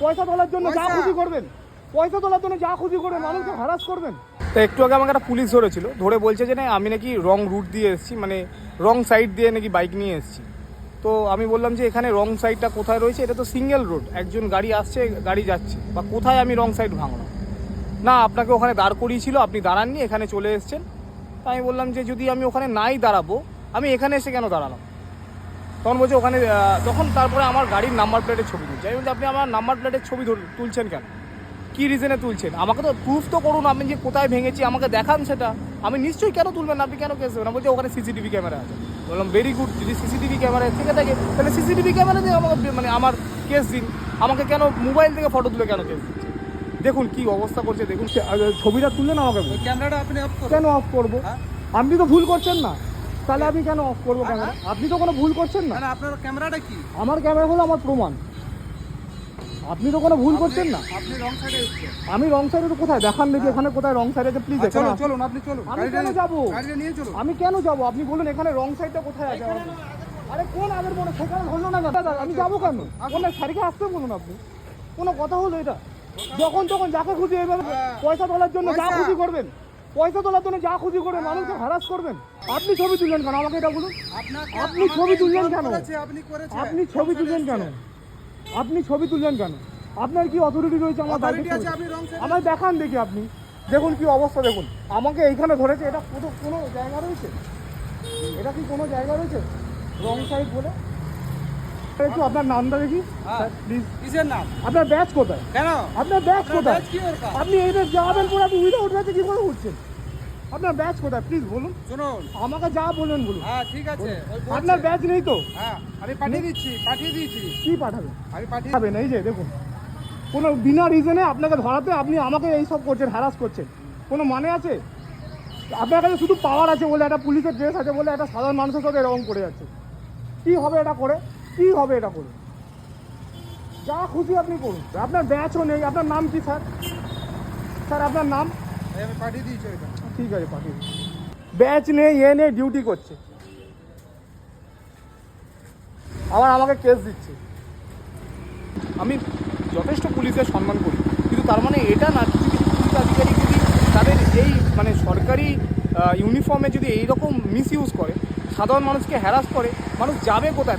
পয়সা তোলার জন্য যা খুশি করবেন, পয়সা তোলার জন্য যা খুশি করবেন, মানুষকে হ্যারাস করবেন। তো একটু আগে আমাকে একটা পুলিশ ধরেছিল, ধরে বলছে যে না আমি নাকি রং রুট দিয়ে এসেছি, মানে রং সাইড দিয়ে নাকি বাইক নিয়ে এসেছি। তো আমি বললাম যে এখানে রং সাইডটা কোথায় রয়েছে, এটা তো সিঙ্গেল রোড, একজন গাড়ি আসছে গাড়ি যাচ্ছে, বা কোথায় আমি রং সাইড ভাঙলাম? না আপনাকে ওখানে দাঁড় করিয়েছিল, আপনি দাঁড়াননি, এখানে চলে এসেছেন। তো আমি বললাম যে যদি আমি ওখানে নাই দাঁড়াবো, আমি এখানে এসে কেন দাঁড়ালাম? তখন বলছে ওখানে, তখন তারপরে আমার গাড়ির নাম্বার প্লেটের ছবি তুলছে। আমি বলছি আপনি আমার নাম্বার প্লেটের ছবি তুলছেন কেন? কী রিজনে তুলছেন? আমাকে তো প্রুফ তো করুন, আপনি যে কোথায় ভেঙেছি আমাকে দেখান সেটা। আমি নিশ্চয়ই কেন তুলবেন, আপনি কেন কেস দেবেন? বলছে ওখানে সিসিটিভি ক্যামেরা আছে। বললাম ভেরি গুড, যদি সিসিটিভি ক্যামেরা থেকে থাকে তাহলে সিসিটিভি ক্যামেরা দিয়ে আমাকে মানে আমার কেস দিন। আমাকে কেন মোবাইল থেকে ফটো তুলে কেন কেস দিচ্ছে? দেখুন কি অবস্থা করছে, দেখুন ছবিটা তুললেন আমাকে। ক্যামেরাটা আপনি অফ করুন। কেন অফ করবো? আপনি তো ভুল করছেন না, তাহলে আমি কেন অফ করবো ক্যামেরা? আপনি তো কোনো ভুল করছেন না। আপনার ক্যামেরাটা কি? আমার ক্যামেরা হলো আমার প্রমাণ, আপনি তো কোনো ভুল করছেন না। আপনি রং সাইডে এসেছেন। আমি রং সাইডে তো কোথায় দেখান দেখি, এখানে কোথায় রং সাইডে আছে? প্লিজ চলুন চলুন, আপনি চলুন। আমি কেন যাবো? গাড়িটা নিয়ে চলুন। আমি কেন যাবো? আপনি বলুন এখানে রং সাইডটা কোথায় আছে? আরে কোন আগের মনে সেখানে হলো না দাদা, আমি যাবো কেন? কোন সারিকে আসতে বলুন আপনি, কোনো কথা হলো এটা? যখন তখন যাকে খুশি এইভাবে পয়সা তোলার জন্য যা খুশি করবেন, পয়সা তোলার জন্য যা খুশি করবেন, মানুষকে হ্যারাস করবেন। আপনি ছবি তুললেন কেন আমাকে এটা বলুন? আপনি ছবি তুললেন কেন? আপনি ছবি তুললেন কেন? আপনি ছবি তুললেন কেন? আপনার কি অথরিটি রয়েছে আমার বাইকে? আমার দেখান দেখি, আপনি দেখুন কি অবস্থা, দেখুন আমাকে এইখানে ধরেছে, এটা কোনো জায়গা রয়েছে? এটা কি কোনো জায়গা রয়েছে রং সাইড বলে? একটু আপনার নামটা দেখি প্লিজ। কিসের নাম? আপনার ব্যাচ কোথায়? কেন আপনার ব্যাচ কোথায়? কি দরকার? আপনি এইটা যাবেন পরে আপনি উইদাউট ব্যাচে কি করে উঠছেন? আপনার ব্যাচ কোথায় প্লিজ বলুন। শুনুন, আমাকে যা বলুন বলুন। হ্যাঁ ঠিক আছে। আপনার ব্যাচ নেই তো? হ্যাঁ আমি পাঠিয়ে দিচ্ছি, পাঠিয়ে দিয়েছি। কি পাঠাবেন? আমি পাঠিয়ে পাঠাবেন এই যে দেখুন, কোনো বিনা রিজনে আপনাকে ধরাতে আপনি আমাকে এইসব করছেন, হ্যারাস করছেন, কোনো মানে আছে? আপনার কাছে শুধু পাওয়ার আছে বলে, একটা পুলিশের ড্রেস আছে বলে একটা সাধারণ মানুষের সাথে এরকম করে যাচ্ছে। কী হবে এটা করে? কী হবে এটা করে? যা খুশি আপনি করুন, আপনার ব্যাচও নেই। আপনার নাম কি স্যার? স্যার আপনার নাম? আমি পাঠিয়ে দিয়েছি ওইটা। ঠিক আছে পাঠিয়ে দিন। ব্যাচ নেই, এ নেই, ডিউটি করছে, আবার আমাকে কেস দিচ্ছে। আমি যথেষ্ট পুলিশের সম্মান করি, কিন্তু তার মানে এটা না কিছু কিছু পুলিশ আধিকারিক যদি তাদের এই মানে সরকারি ইউনিফর্মে যদি এইরকম মিস ইউজ করে, সাধারণ মানুষকে হ্যারাস করে, মানুষ যাবে কোথায়?